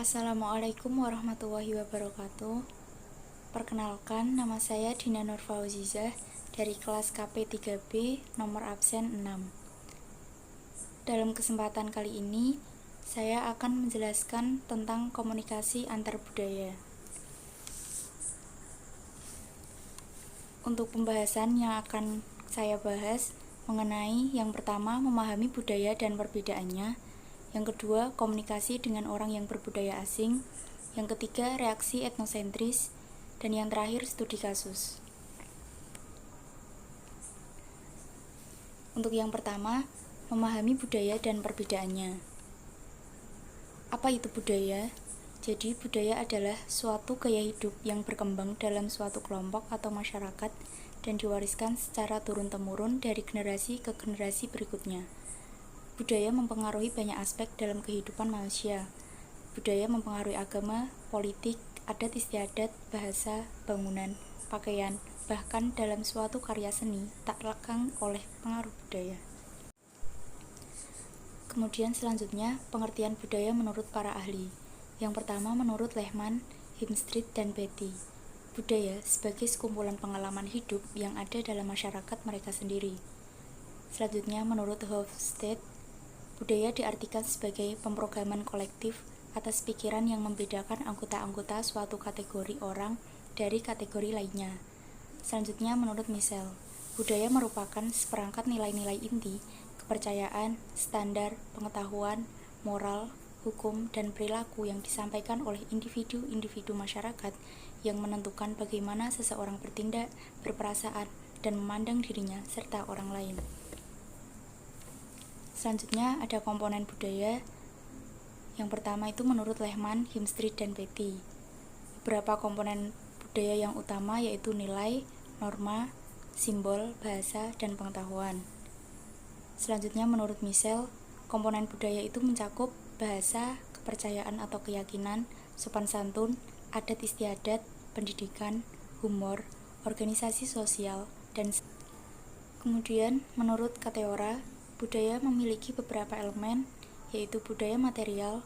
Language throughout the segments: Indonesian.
Assalamualaikum warahmatullahi wabarakatuh. Perkenalkan, nama saya Dina Nur Fauzizah dari kelas KP3B nomor absen 6. Dalam kesempatan kali ini, saya akan menjelaskan tentang komunikasi antar budaya. Untuk pembahasan yang akan saya bahas mengenai yang pertama, memahami budaya dan perbedaannya. Yang kedua, komunikasi dengan orang yang berbudaya asing. Yang ketiga, reaksi etnosentris. Dan yang terakhir, studi kasus. Untuk yang pertama, memahami budaya dan perbedaannya. Apa itu budaya? Jadi, budaya adalah suatu gaya hidup yang berkembang dalam suatu kelompok atau masyarakat dan diwariskan secara turun-temurun dari generasi ke generasi berikutnya. Budaya mempengaruhi banyak aspek dalam kehidupan manusia. Budaya mempengaruhi agama, politik, adat istiadat, bahasa, bangunan, pakaian, bahkan dalam suatu karya seni tak lekang oleh pengaruh budaya. Kemudian selanjutnya, pengertian budaya menurut para ahli. Yang pertama menurut Lehman, Himstreet, dan Beatty. Budaya sebagai sekumpulan pengalaman hidup yang ada dalam masyarakat mereka sendiri. Selanjutnya menurut Hofstede, budaya diartikan sebagai pemrograman kolektif atas pikiran yang membedakan anggota-anggota suatu kategori orang dari kategori lainnya. Selanjutnya menurut Michel, budaya merupakan seperangkat nilai-nilai inti, kepercayaan, standar, pengetahuan, moral, hukum, dan perilaku yang disampaikan oleh individu-individu masyarakat yang menentukan bagaimana seseorang bertindak, berperasaan, dan memandang dirinya serta orang lain. Selanjutnya ada komponen budaya. Yang pertama itu menurut Lehman, Himstreet, dan Beatty. Beberapa komponen budaya yang utama yaitu nilai, norma, simbol, bahasa, dan pengetahuan. Selanjutnya menurut Michel, komponen budaya itu mencakup bahasa, kepercayaan atau keyakinan, sopan santun, adat istiadat, pendidikan, humor, organisasi sosial, dan kemudian menurut Kateora, budaya memiliki beberapa elemen, yaitu budaya material,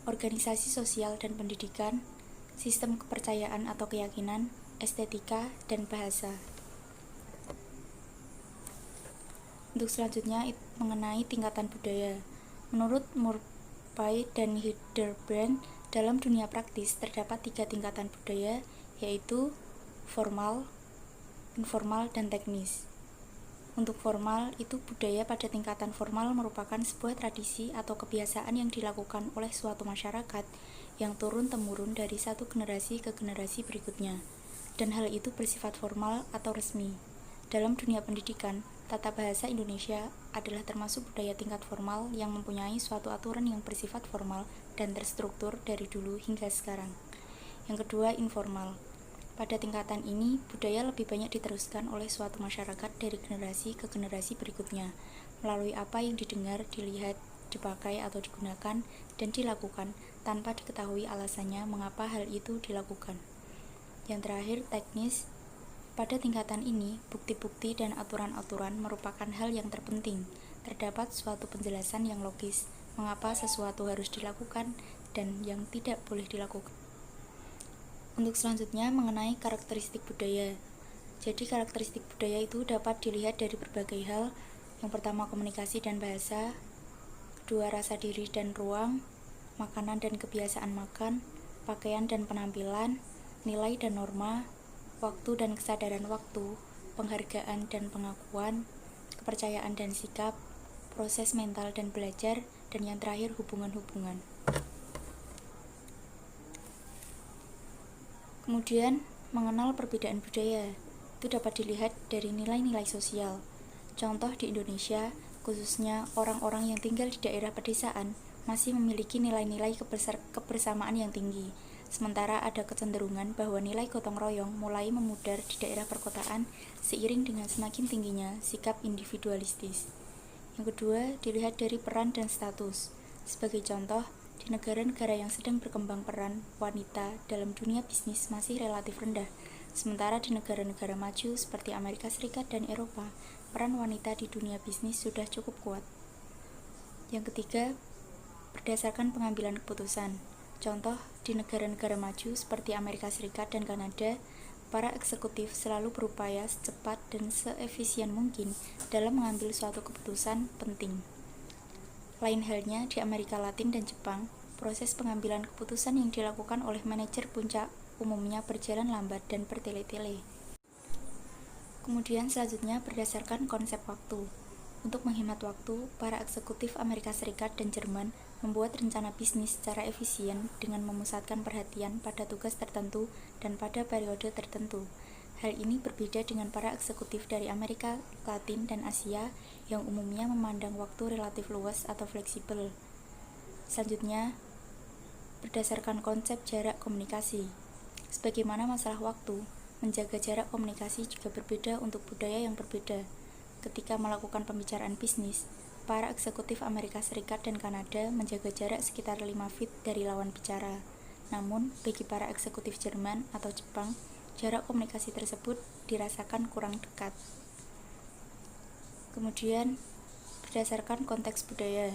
organisasi sosial dan pendidikan, sistem kepercayaan atau keyakinan, estetika, dan bahasa. Untuk selanjutnya mengenai tingkatan budaya. Menurut Murphy dan Hildebrand, dalam dunia praktis terdapat 3 tingkatan budaya, yaitu formal, informal, dan teknis. Untuk formal, itu budaya pada tingkatan formal merupakan sebuah tradisi atau kebiasaan yang dilakukan oleh suatu masyarakat yang turun-temurun dari satu generasi ke generasi berikutnya, dan hal itu bersifat formal atau resmi. Dalam dunia pendidikan, tata bahasa Indonesia adalah termasuk budaya tingkat formal yang mempunyai suatu aturan yang bersifat formal dan terstruktur dari dulu hingga sekarang. Yang kedua, informal. Pada tingkatan ini, budaya lebih banyak diteruskan oleh suatu masyarakat dari generasi ke generasi berikutnya, melalui apa yang didengar, dilihat, dipakai atau digunakan, dan dilakukan, tanpa diketahui alasannya mengapa hal itu dilakukan. Yang terakhir, teknis. Pada tingkatan ini, bukti-bukti dan aturan-aturan merupakan hal yang terpenting. Terdapat suatu penjelasan yang logis, mengapa sesuatu harus dilakukan dan yang tidak boleh dilakukan. Untuk selanjutnya mengenai karakteristik budaya. Jadi karakteristik budaya itu dapat dilihat dari berbagai hal. Yang pertama komunikasi dan bahasa, kedua rasa diri dan ruang, makanan dan kebiasaan makan, pakaian dan penampilan, nilai dan norma, waktu dan kesadaran waktu, penghargaan dan pengakuan, kepercayaan dan sikap, proses mental dan belajar, dan yang terakhir hubungan-hubungan. Kemudian, mengenal perbedaan budaya, itu dapat dilihat dari nilai-nilai sosial. Contoh di Indonesia, khususnya orang-orang yang tinggal di daerah pedesaan, masih memiliki nilai-nilai kebersamaan yang tinggi. Sementara ada kecenderungan bahwa nilai gotong royong mulai memudar di daerah perkotaan seiring dengan semakin tingginya sikap individualistis. Yang kedua, dilihat dari peran dan status. Sebagai contoh, di negara-negara yang sedang berkembang peran wanita dalam dunia bisnis masih relatif rendah, sementara di negara-negara maju seperti Amerika Serikat dan Eropa, peran wanita di dunia bisnis sudah cukup kuat. Yang ketiga, berdasarkan pengambilan keputusan. Contoh, di negara-negara maju seperti Amerika Serikat dan Kanada, para eksekutif selalu berupaya secepat dan seefisien mungkin dalam mengambil suatu keputusan penting. Lain halnya di Amerika Latin dan Jepang, proses pengambilan keputusan yang dilakukan oleh manajer puncak umumnya berjalan lambat dan bertele-tele. Kemudian selanjutnya berdasarkan konsep waktu. Untuk menghemat waktu, para eksekutif Amerika Serikat dan Jerman membuat rencana bisnis secara efisien dengan memusatkan perhatian pada tugas tertentu dan pada periode tertentu. Hal ini berbeda dengan para eksekutif dari Amerika Latin dan Asia yang umumnya memandang waktu relatif luas atau fleksibel. Selanjutnya, berdasarkan konsep jarak komunikasi. Sebagaimana masalah waktu, menjaga jarak komunikasi juga berbeda untuk budaya yang berbeda. Ketika melakukan pembicaraan bisnis, para eksekutif Amerika Serikat dan Kanada menjaga jarak sekitar 5 feet dari lawan bicara. Namun, bagi para eksekutif Jerman atau Jepang, jarak komunikasi tersebut dirasakan kurang dekat. Kemudian, berdasarkan konteks budaya.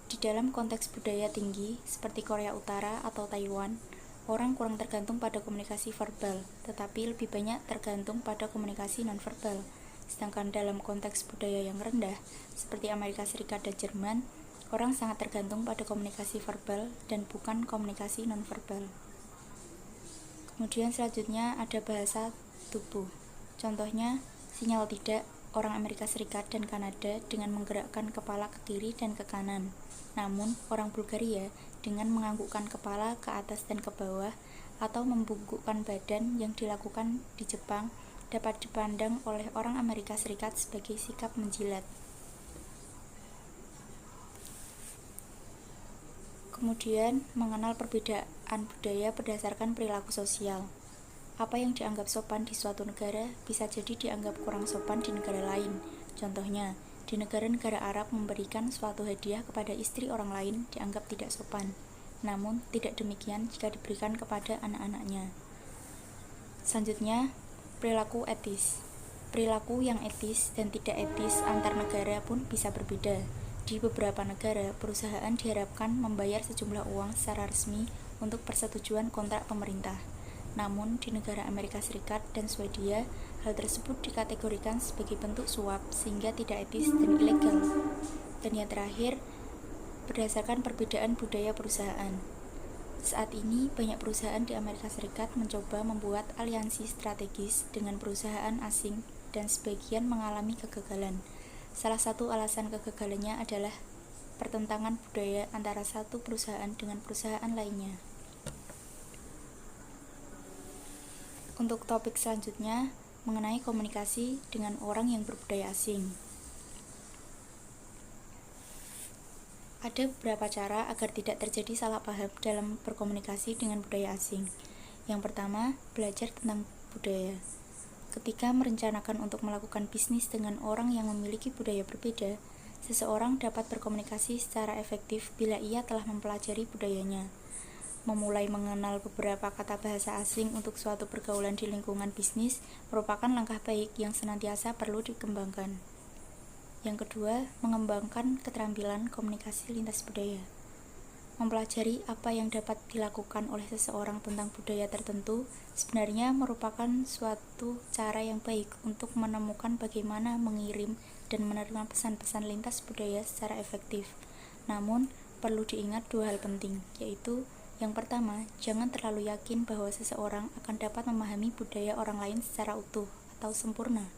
Di dalam konteks budaya tinggi, seperti Korea Utara atau Taiwan, orang kurang tergantung pada komunikasi verbal, tetapi lebih banyak tergantung pada komunikasi nonverbal. Sedangkan dalam konteks budaya yang rendah, seperti Amerika Serikat dan Jerman, orang sangat tergantung pada komunikasi verbal dan bukan komunikasi nonverbal. Kemudian selanjutnya ada bahasa tubuh. Contohnya, sinyal tidak orang Amerika Serikat dan Kanada dengan menggerakkan kepala ke kiri dan ke kanan. Namun, orang Bulgaria dengan menganggukkan kepala ke atas dan ke bawah atau membungkukkan badan yang dilakukan di Jepang dapat dipandang oleh orang Amerika Serikat sebagai sikap menjilat. Kemudian, mengenal perbedaan budaya berdasarkan perilaku sosial. Apa yang dianggap sopan di suatu negara bisa jadi dianggap kurang sopan di negara lain. Contohnya, di negara-negara Arab memberikan suatu hadiah kepada istri orang lain dianggap tidak sopan. Namun, tidak demikian jika diberikan kepada anak-anaknya. Selanjutnya, perilaku etis. Perilaku yang etis dan tidak etis antar negara pun bisa berbeda. Di beberapa negara, perusahaan diharapkan membayar sejumlah uang secara resmi untuk persetujuan kontrak pemerintah. Namun, di negara Amerika Serikat dan Swedia, hal tersebut dikategorikan sebagai bentuk suap sehingga tidak etis dan ilegal. Dan yang terakhir, berdasarkan perbedaan budaya perusahaan. Saat ini, banyak perusahaan di Amerika Serikat mencoba membuat aliansi strategis dengan perusahaan asing dan sebagian mengalami kegagalan. Salah satu alasan kegagalannya adalah pertentangan budaya antara satu perusahaan dengan perusahaan lainnya. Untuk topik selanjutnya, mengenai komunikasi dengan orang yang berbudaya asing. Ada beberapa cara agar tidak terjadi salah paham dalam berkomunikasi dengan budaya asing. Yang pertama, belajar tentang budaya. Ketika merencanakan untuk melakukan bisnis dengan orang yang memiliki budaya berbeda, seseorang dapat berkomunikasi secara efektif bila ia telah mempelajari budayanya. Memulai mengenal beberapa kata bahasa asing untuk suatu pergaulan di lingkungan bisnis merupakan langkah baik yang senantiasa perlu dikembangkan. Yang kedua, mengembangkan keterampilan komunikasi lintas budaya. Mempelajari apa yang dapat dilakukan oleh seseorang tentang budaya tertentu sebenarnya merupakan suatu cara yang baik untuk menemukan bagaimana mengirim dan menerima pesan-pesan lintas budaya secara efektif. Namun, perlu diingat dua hal penting, yaitu yang pertama, jangan terlalu yakin bahwa seseorang akan dapat memahami budaya orang lain secara utuh atau sempurna.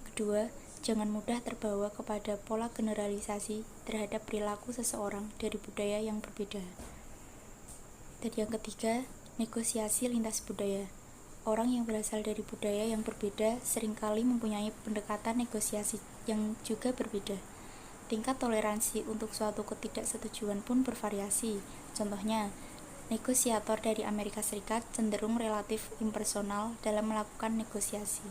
Kedua, jangan mudah terbawa kepada pola generalisasi terhadap perilaku seseorang dari budaya yang berbeda. Dan yang ketiga, negosiasi lintas budaya. Orang yang berasal dari budaya yang berbeda seringkali mempunyai pendekatan negosiasi yang juga berbeda. Tingkat toleransi untuk suatu ketidaksetujuan pun bervariasi. Contohnya, negosiator dari Amerika Serikat cenderung relatif impersonal dalam melakukan negosiasi.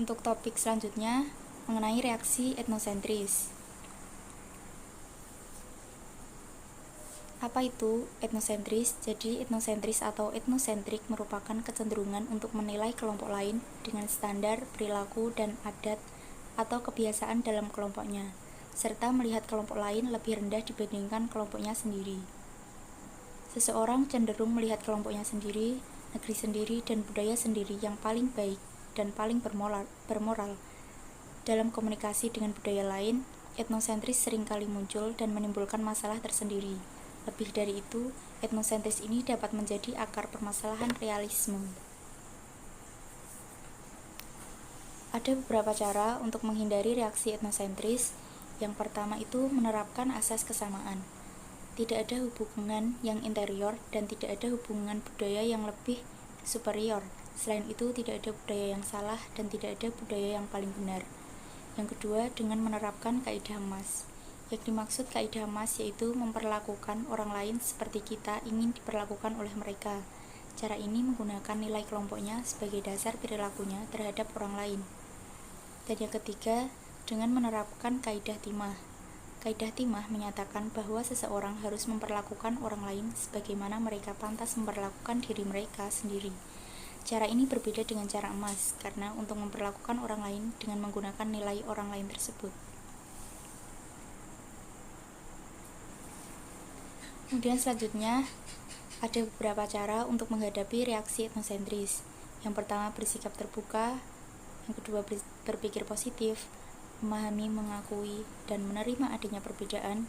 Untuk topik selanjutnya, mengenai reaksi etnosentris. Apa itu etnosentris? Jadi, etnosentris atau etnosentrik merupakan kecenderungan untuk menilai kelompok lain dengan standar, perilaku, dan adat atau kebiasaan dalam kelompoknya. serta melihat kelompok lain lebih rendah dibandingkan kelompoknya sendiri. Seseorang cenderung melihat kelompoknya sendiri, negeri sendiri, dan budaya sendiri yang paling baik dan paling bermoral. Dalam komunikasi dengan budaya lain, etnosentris seringkali muncul dan menimbulkan masalah tersendiri. Lebih dari itu, etnosentris ini dapat menjadi akar permasalahan realisme. Ada beberapa cara untuk menghindari reaksi etnosentris. Yang pertama itu menerapkan asas kesamaan. Tidak ada hubungan yang interior dan tidak ada hubungan budaya yang lebih superior. Selain itu, tidak ada budaya yang salah dan tidak ada budaya yang paling benar. Yang kedua, dengan menerapkan kaidah emas. Yang dimaksud kaidah emas yaitu memperlakukan orang lain seperti kita ingin diperlakukan oleh mereka. Cara ini menggunakan nilai kelompoknya sebagai dasar perilakunya terhadap orang lain. Dan yang ketiga, dengan menerapkan kaidah timah. Kaidah timah menyatakan bahwa seseorang harus memperlakukan orang lain sebagaimana mereka pantas memperlakukan diri mereka sendiri. Cara ini berbeda dengan cara emas, karena untuk memperlakukan orang lain dengan menggunakan nilai orang lain tersebut. Kemudian selanjutnya, ada beberapa cara untuk menghadapi reaksi etnosentris. Yang pertama, bersikap terbuka. Yang kedua, berpikir positif, memahami, mengakui, dan menerima adanya perbedaan.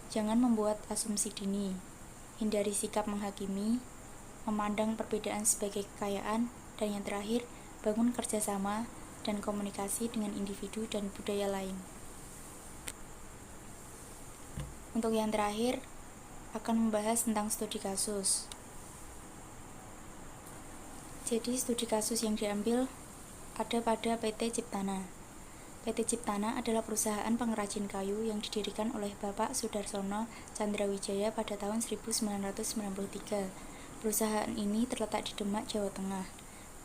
Jangan membuat asumsi dini. Hindari sikap menghakimi, memandang perbedaan sebagai kekayaan, dan yang terakhir, bangun kerjasama dan komunikasi dengan individu dan budaya lain. Untuk yang terakhir, akan membahas tentang studi kasus. Jadi, studi kasus yang diambil ada pada PT Ciptana. PT Ciptana adalah perusahaan pengrajin kayu yang didirikan oleh Bapak Sudarsono Candrawijaya pada tahun 1993. Perusahaan ini terletak di Demak, Jawa Tengah.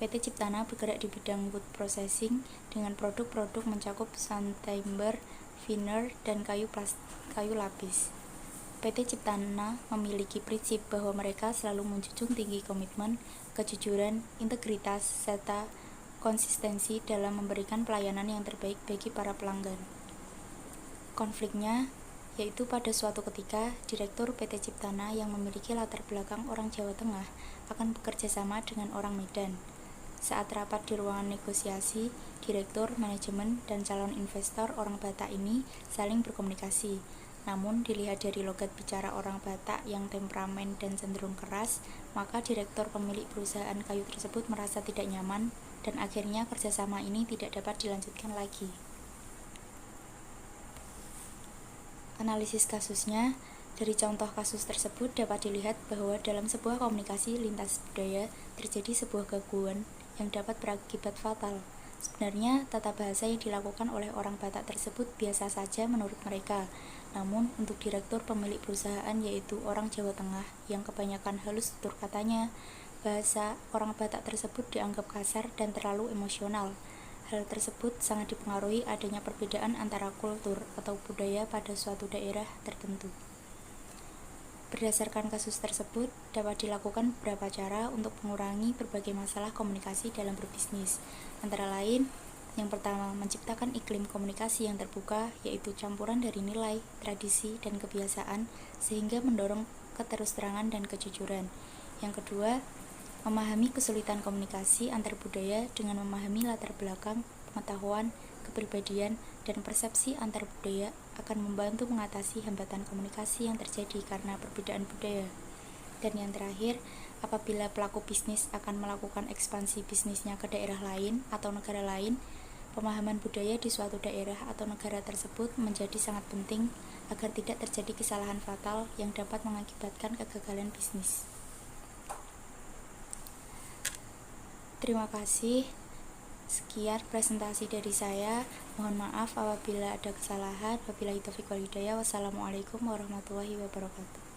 PT Ciptana bergerak di bidang wood processing dengan produk-produk mencakup sandtimber, veneer, dan kayu lapis. PT Ciptana memiliki prinsip bahwa mereka selalu menjunjung tinggi komitmen, kejujuran, integritas, serta konsistensi dalam memberikan pelayanan yang terbaik bagi para pelanggan. Konfliknya yaitu pada suatu ketika, Direktur PT Ciptana yang memiliki latar belakang orang Jawa Tengah akan bekerja sama dengan orang Medan. Saat rapat di ruangan negosiasi, Direktur, manajemen, dan calon investor orang Batak ini saling berkomunikasi. Namun, dilihat dari logat bicara orang Batak yang temperamen dan cenderung keras, maka Direktur pemilik perusahaan kayu tersebut merasa tidak nyaman, dan akhirnya kerjasama ini tidak dapat dilanjutkan lagi. Analisis kasusnya, dari contoh kasus tersebut dapat dilihat bahwa dalam sebuah komunikasi lintas budaya terjadi sebuah gangguan yang dapat berakibat fatal. Sebenarnya, tata bahasa yang dilakukan oleh orang Batak tersebut biasa saja menurut mereka. Namun, untuk direktur pemilik perusahaan yaitu orang Jawa Tengah yang kebanyakan halus tutur katanya, bahasa orang Batak tersebut dianggap kasar dan terlalu emosional. Hal tersebut sangat dipengaruhi adanya perbedaan antara kultur atau budaya pada suatu daerah tertentu. Berdasarkan kasus tersebut, dapat dilakukan beberapa cara untuk mengurangi berbagai masalah komunikasi dalam berbisnis. Antara lain, yang pertama, menciptakan iklim komunikasi yang terbuka, yaitu campuran dari nilai, tradisi, dan kebiasaan, sehingga mendorong keterus-terangan dan kejujuran. Yang kedua, memahami kesulitan komunikasi antar budaya dengan memahami latar belakang, pengetahuan, kepribadian, dan persepsi antar budaya akan membantu mengatasi hambatan komunikasi yang terjadi karena perbedaan budaya. Dan yang terakhir, apabila pelaku bisnis akan melakukan ekspansi bisnisnya ke daerah lain atau negara lain, pemahaman budaya di suatu daerah atau negara tersebut menjadi sangat penting agar tidak terjadi kesalahan fatal yang dapat mengakibatkan kegagalan bisnis. Terima kasih. Sekian presentasi dari saya. Mohon maaf apabila ada kesalahan. Wabillahi taufiq wal hidayah. Wassalamualaikum warahmatullahi wabarakatuh.